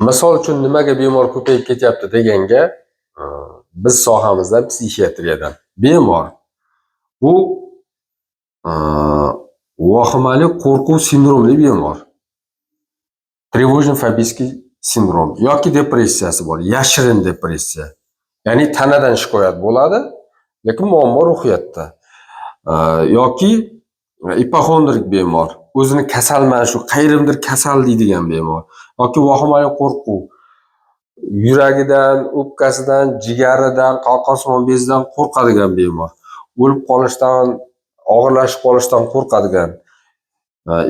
Misol uchun nimaga bemor ko'payib ketyapti deganga, biz sohamizda psixiatriyadan bemor bu vahimali qo'rquv sindromli bemor. Trevojno-fobiyskiy sindrom yoki depressiyasi bor, yashirin depressiya. Ya'ni tanadan shikoyat bo'ladi, lekin muammo ruhiyatda. Yoki ipokondrik bemor, o'zini kasalman, shu qayerimdir kasal deydigan bemor. Yoki vahimali qo'rquv, yuragidan, o'pkasidan, jigaridan, qalqonsimon bezidan qo'rqadigan bemor. O'lib qolishdan, og'irlashib qolishdan qo'rqadigan.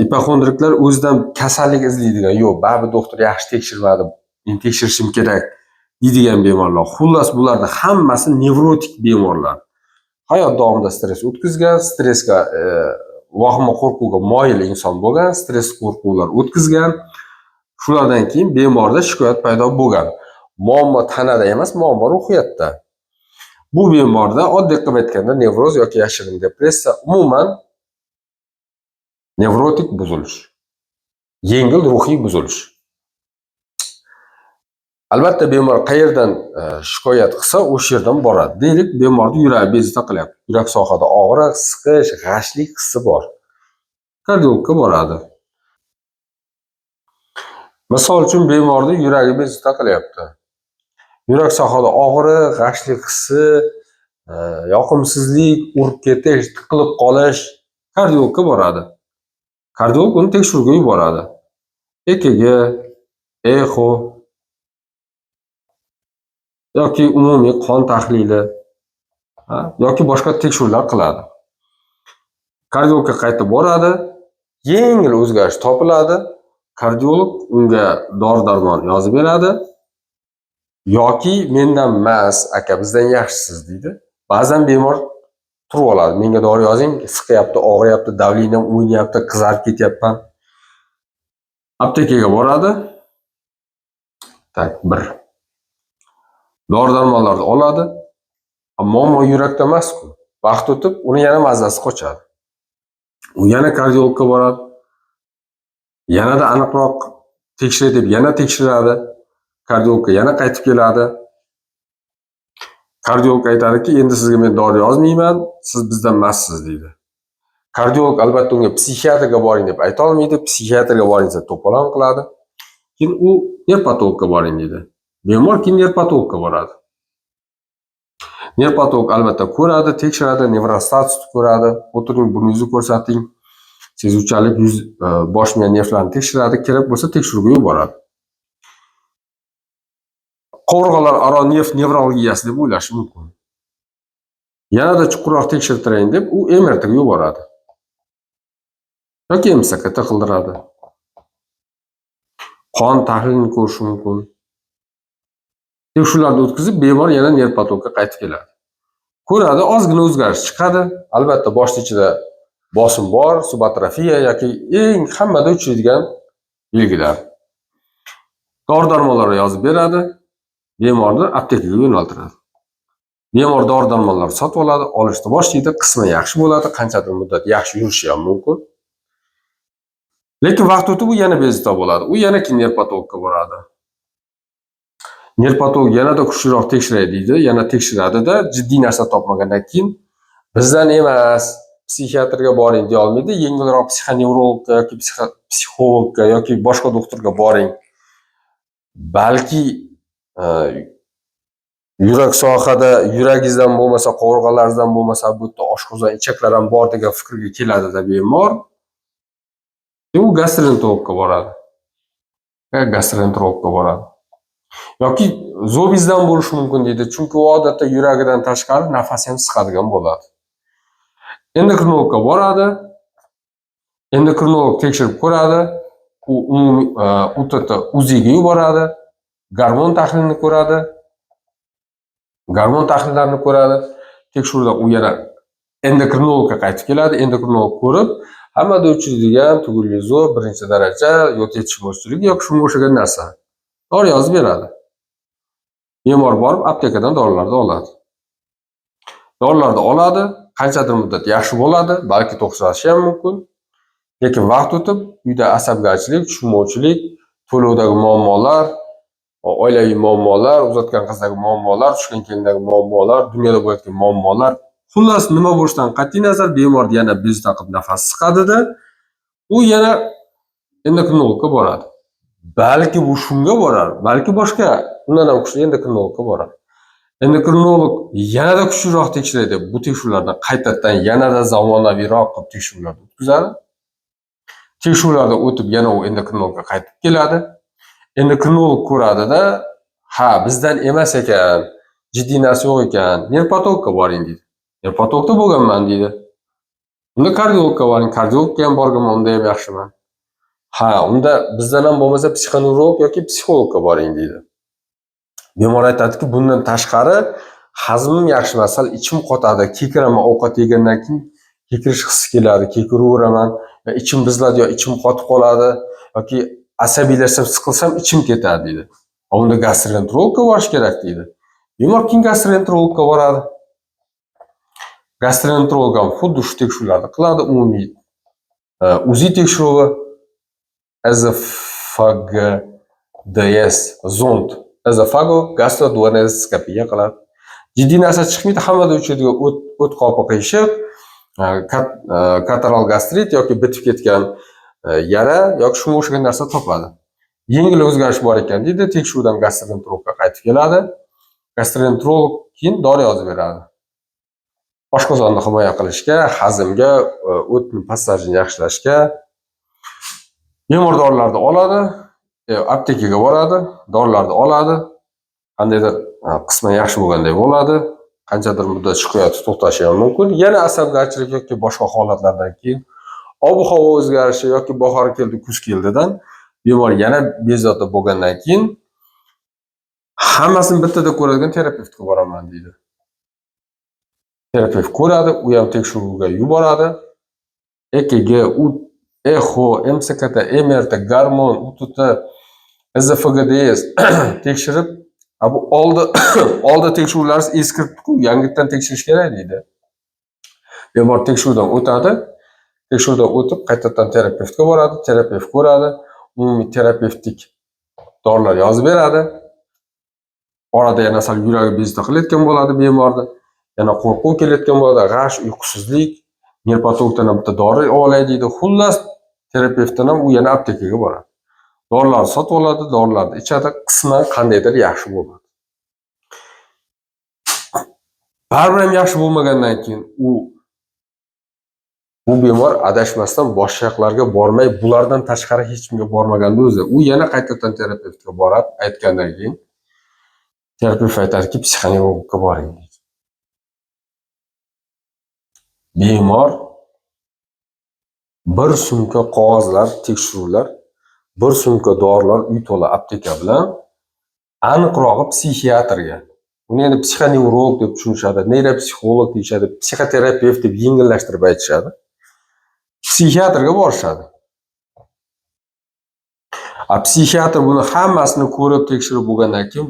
Ipokondriklar o'zidan kasallik izlaydigan, yo'q, baribir doktor yaxshi tekshirmadi, men tekshirishim kerak deydigan bemorlar. Xullas, bularning hammasi nevrotik bemorlar. Hayot davomida stress o'tkazgan, stressga, vahima qo'rquvga moyil inson bo'lgan, stress qo'rquvlar o'tkazgan. Shulardan keyin bemorda shikoyat paydo bo'lgan. Muammo tanada emas, muammo ruhiyatda. Bu bemorda oddiy qilib aytganda nevroz yoki yashirin depressiya, umuman nevrotik buzilish, yengil ruhiy buzilish. Albatta bemor qayerdan shikoyat qilsa, o'sha yerdan boradi. Deylik, bemorda yurak bezi taqilyapti. Yurak sohada og'riq, siqish, g'ashlik hissi bor. Kardiologga boradi. Misol uchun bemorda yuragi bezi taqilyapti. Yurak sohada og'riq, g'ashlik hissi, yoqimsizlik, urib ketish, tiqilib qolish, kardiologga boradi. Kardiolog uni tekshiruvga yuboradi. EKG, echo yoki umumiy qon tahlili yoki boshqa tekshiruvlar qiladi. Kardiologga qaytib boradi, yengil o'zgarish topiladi, kardiolog unga dori-darmon yozib beradi yoki mendan emas, aka bizdan yaxshisiz deydi. Ba'zan bemor turib oladi, menga dori yozing, siqyapti, og'riyapti, davleniyam o'ynayapti, qizarib ketyapman. Aptekaga boradi. Tak, bir dori-darmonlarni oladi. Ammo yurakda emas-ku. Vaqt o'tib, uni yana mazasi qochadi. U yana kardiologga boradi. Yanada aniqroq tekshir deb yana tekshiradi. Kardiologga yana qaytib keladi. Kardiolog aytadiki, endi sizga men dori yozmayman, siz bizdan emassiz deydi. Kardiolog albatta unga psixiatrga boring deb ayta olmaydi. Psixiatrga boring desa to'polon qiladi. Keyin u nerpatologga boring deydi. Bemor keyin nerpatologga boradi. Nerpatolog albatta ko'radi, tekshiradi, nevrostatusni ko'radi, o'tiring, burningizni ko'rsating, sezuvchanlik, yuz, bosh miya nervlarini tekshiradi, kerak bo'lsa tekshiruvga yuboradi. Qovurg'alar aro nerv nevrologiyasi deb o'ylashi mumkin. Yanada chuqurroq tekshirtirayin deb u MRTga yuboradi. Yoki MSKT qildiradi. Qon tahlilini ko'rish mumkin. Tekshiruvlarni o'tkazib, bemor yana nerpatologga qaytib keladi. Ko'radi, ozgina o'zgarish chiqadi. Albatta boshni ichida bosim bor, subatrofiya yoki eng hammada uchraydigan belgilar. Dori-darmonlarni yozib beradi. Bemorni aptekaga yo'naltiradi. Bemor dori-darmonlar sotib oladi, olishni boshlaydi, qismi yaxshi bo'ladi, qanchadir muddat yaxshi yurishi ham mumkin. Lekin vaqt o'tib u yana bezovta bo'ladi. U yana keyin nerpatologga boradi. Nerpatolog yanada kuchliroq tekshiray deydi, yana tekshiradi-da, jiddiy narsa topmagandan keyin bizdan emas, psixiatrga boring deya olmaydi, yengilroq psixonevrologga yoki psixologga yoki boshqa doktorga boring. Balki yurak sohada yuragingizdan bo'lmasa, qovurg'alaringizdan bo'lmasa, bu yerda oshqozon, ichaklar ham bor degan fikrga keladi-da bemor. U gastroenterologga boradi. Gastroenterologga boradi. Yoki zobizdan bo'lishi mumkin deydi, chunki u odatda yuragidan tashqari nafas ham siqadigan bo'ladi. Endokrinologga boradi. Endokrinolog tekshirib ko'radi. U UZIga yuboradi. Gormon tahlilini ko'radi. Gormon tahlillerini ko'radi. Tekshiruvda u yana endokrinologga qaytib keladi. Endokrinolog ko'rib, hammada uchraydigan tug'illi zo'r, birinchi daraja, yo'l yetishmovchiligi yoki shunga o'xshagan narsa. Dori yozib beradi. Bemor borib aptekadan dorilarni oladi. Dorilarni oladi, qanchadir muddat yaxshi bo'ladi, balki to'xtatishi ham mumkin. Lekin vaqt o'tib uyda asabgarchilik, tushunmovchilik, to'lovdagi muammolar, oilaviy muammolar, uzatgan qizdagi muammolar, tushgan kelindagi muammolar, dunyoda bo'layotgan muammolar. Xullas, nima bo'lishidan qat'iy nazar bemor yana bezovta qilib nafas siqadida, u yana endokrinologga boradi. Balki bu shunga borar, balki boshqa undan ham kuchli endokrinologga boradi. Endokrinolog yanada kuchliroq tekshiradi. Bu tekshiruvlarni qaytadan yanada zamonaviyroq qilib tekshiruvlar o'tkazadi. Tekshiruvlardan o'tib yana u endokrinologga qaytib keladi. Endokrinolog ko'radida, ha, bizdan emas ekan, jiddiy narsa yo'q ekan, nerpatologga boring deydi. Nerpatologda bo'lganman deydi. Unda kardiologga boring, kardiologga ham borganman, unda ham yaxshiman. Ha, unda bizdan ham bo'lmasa psixonevrolog yoki psixologga boring deydi. Bemor aytadiki, bundan tashqari hazmim yaxshi emas, sal ichim qotadi, kekiraman, ovqat yegandan keyin kekirish hissi keladi, kekiraveraman, ichim buziladi yo ichim qotib qoladi yoki asabiylashsam, siqilsam ichim ketadi deydi. Unda gastroenterologga borish kerak deydi. Bemor keyin gastroenterologga boradi. Gastroenterolog ham xuddi shu tekshiruvlarni qiladi, umumiy UZI tekshiruvi, EZFGDS zond, ezofagogastroduodenoskopiya qiladi. Jiddiy narsa chiqmaydi, hammada uchadigan o't qopi qiyshiq, kataral gastrit yoki bitib ketgan yara yoki shunga o'xshagan narsa topadi. Yengil o'zgarish bor ekan deydi, tekshiruvdan gastroenterologga qaytib keladi. Gastroenterolog keyin dori yozib beradi. Oshqozonni himoya qilishga, hazmga, o'tni passajini yaxshilashga. Bemor dorilarni oladi, aptekaga boradi, dorilarni oladi. Qandaydir qisman yaxshi bo'lganday bo'ladi. Qanchadir muddat shikoyati to'xtashi ham mumkin. Yana asabgarchilik yoki boshqa holatlardan keyin ob-havo o'zgarishi yoki bahor keldi, kuz keldidan bemor yana bezovta bo'lgandan keyin hammasini bittada ko'radigan terapevtga boraman deydi. Terapevt ko'radi, u ham tekshiruvga yuboradi. EKG, eho, MCKT, MRT, gormon, UTT, EZFGDS tekshirib, bu oldi tekshiruvlarni eskirtib, yangidan tekshirish kerak deydi. Bemor tekshiruvdan o'tadi. Tekshiruvdan o'tib, qaytadan terapevtga boradi, terapevt ko'radi, umumiy terapevtik dorilar yozib beradi. Orada yana sal yuragi bezovta qilayotgan bo'ladi bemorda. Yana qo'rquv kelayotgan bo'ladi, g'ash, uyqusizlik, nerpatologdan ham bitta dori olay deydi. Xullas, terapeutdan ham u yana aptekaga boradi. Dorilarni sotib oladi, dorilarni ichadi, qisman qandaydir yaxshi bo'ladi. Baribir ham yaxshi bo'lmagandan keyin bu bemor adashmasdan boshqa yoqlarga bormay, bulardan tashqari hech kimga bormaganda o'zi, u yana qaytadan terapeutga boradi, aytgandan keyin terapevt aytadiki, psixonevrologga boring deydi. Bemor bir sumka qog'ozlar, tekshiruvlar, bir sumka dorilar, uy to'la apteka bilan aniqrog'i psixiatrga. Uni endi psixonevrolog deb tushunishadi, neyropsixolog deyishadi, psixoterapevt deb yengillashtirib aytishadi. Psixiatrga borishadi. Psixiatr buni hammasini ko'rib, tekshirib bo'lgandan keyin,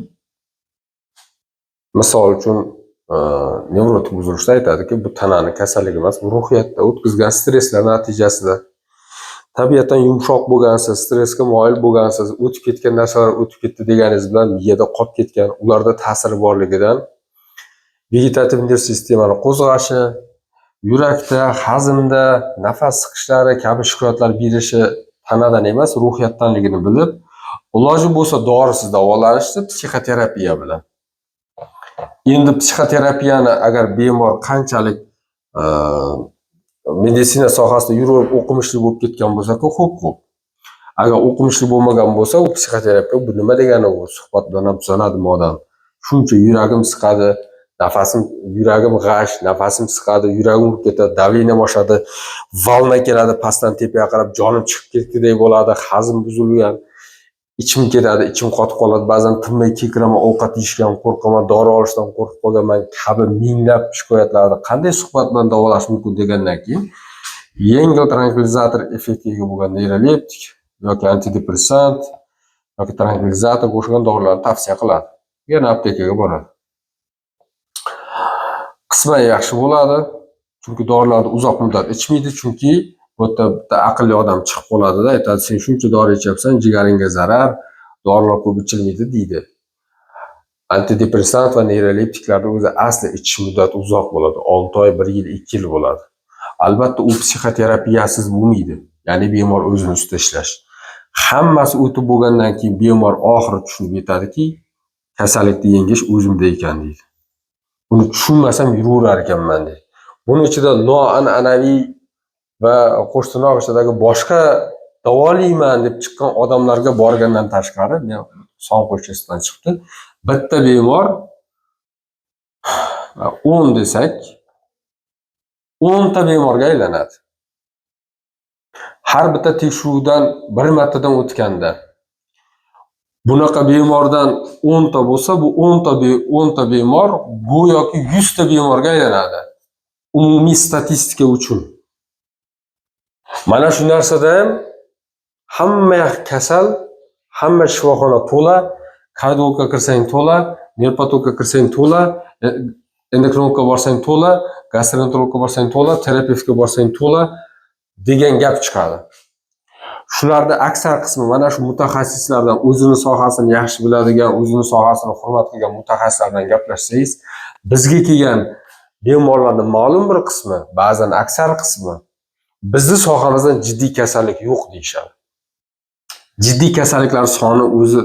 misol uchun nevrotik buzilishda aytadiki, bu tanani kasalligi emas, bu ruhiyatda o'tkazgan stresslar natijasida. Tabiatan yumshoq bo'lgansiz, stressga moyil bo'lgansiz, o'tib ketgan narsalar o'tib ketdi deganingiz bilan miyada qolib ketgan, ularda ta'siri borligidan vegetativ nerv sistemani qo'zg'ashi, yurakda, hazmda, nafas siqishlari kabi shikoyatlar berishi tanadan emas, ruhiyatdanligini bilib, iloji bo'lsa dorisiz davolanishdi psixoterapiya bilan. Endi psixoterapiyani agar bemor qanchalik meditsina sohasida yurib o'qimishli bo'lib ketgan bo'lsa-ku, xo'p. Agar o'qimishli bo'lmagan bo'lsa, u psixoterapiya bu nima degani, u suhbat bilan ham tuzanadimi odam? Shuncha yuragim siqadi, yuragim g'ash, nafasim siqadi, yuragim urib ketadi, davleniyam oshadi, valna keladi, pastdan tepaga qarab jonim chiqib ketgandek bo'ladi, hazm buzilgan, ichim ketadi, ichim qotib qoladi, ba'zan tinmay kekiraman, ovqat yeyishdan qo'rqaman, dori olishdan qo'rqib qolganman kabi minglab shikoyatlarni qanday suhbat bilan davolash mumkin degandan keyin yengil trankvilizator effektiga bo'lgan neyroleptik yoki antidepressant yoki trankvilizator o'xshagan dorilarni tavsiya qiladi. Yana aptekaga boradi. Qisman yaxshi bo'ladi, chunki dorilarni uzoq muddat ichmaydi, chunki bu yerda bitta aqlli odam chiqib qoladida, aytadi, sen shuncha dori ichyapsan, jigaringga zarar, dorilar ko'p ichilmaydi deydi. Antidepressant va neyroleptiklarda o'zi asli ichish muddati uzoq bo'ladi. 6 oy, 1 yil, 2 yil bo'ladi. Albatta u psixoterapiyasiz bo'lmaydi. Ya'ni bemor o'zini ustida ishlash. Hammasi o'tib bo'lgandan keyin bemor oxiri tushunib yetadiki, kasallikni yengish o'zimda ekan deydi. Buni tushunmasam yuraverar ekanman deydi. Buning ichida noan'anaviy va qo'shtirnoq ichidagi boshqa davolayman deb chiqqan odamlarga borgandan tashqari, men son qo'shchasidan chiqdi. Bitta bemor 10 desak, 10 ta bemorga aylanadi. Har bitta tekshiruvdan bir martadan o'tganda bunaqa bemordan 10 ta bo'lsa, bu 10 ta bemor go'yoki 100 ta bemorga aylanadi. Umumiy statistika uchun. Mana shu narsada ham hamma kasal, hamma shifoxona to'la, kardiologga kirsang to'la, nerpatologga kirsang to'la, endokrinologga borsang to'la, gastroenterologga borsang to'la, terapevtga borsang to'la degan gap chiqadi. Shularda aksar qismi mana shu mutaxassislardan, o'zini sohasini yaxshi biladigan, o'zini sohasini hurmat qilgan mutaxassislardan gaplashsangiz, bizga kelgan bemorlarning ma'lum bir qismi, ba'zan aksar qismi bizni sohamizda jiddiy kasallik yo'q deyishadi. Jiddiy kasalliklar soni o'zi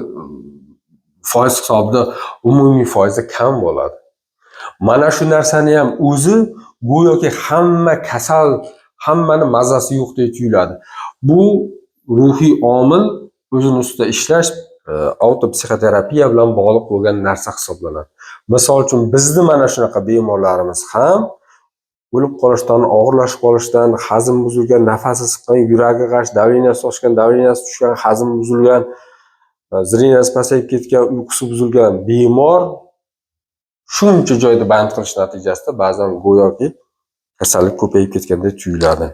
foiz hisobida umumiy foizda kam bo'ladi. Mana shu narsani ham o'zi go'yoki hamma kasal, hammani mazasi yo'qdek tuyuladi. Bu ruhiy omil o'zini ustida ishlash, avtopsixoterapiya bilan bog'liq bo'lgan narsa hisoblanadi. Misol uchun bizni mana shunaqa bemorlarimiz ham o'lib qolishdan, og'irlashib qolishdan, hazm buzilgan, nafasi siqqan, yuragi g'ash, davleniyasi oshgan, davleniyasi tushgan, hazm buzilgan, zreniasi pasayib ketgan, uyqusi buzilgan bemor shuncha joyda band qilish natijasida ba'zan go'yoki kasallik ko'payib ketgandek tuyuladi.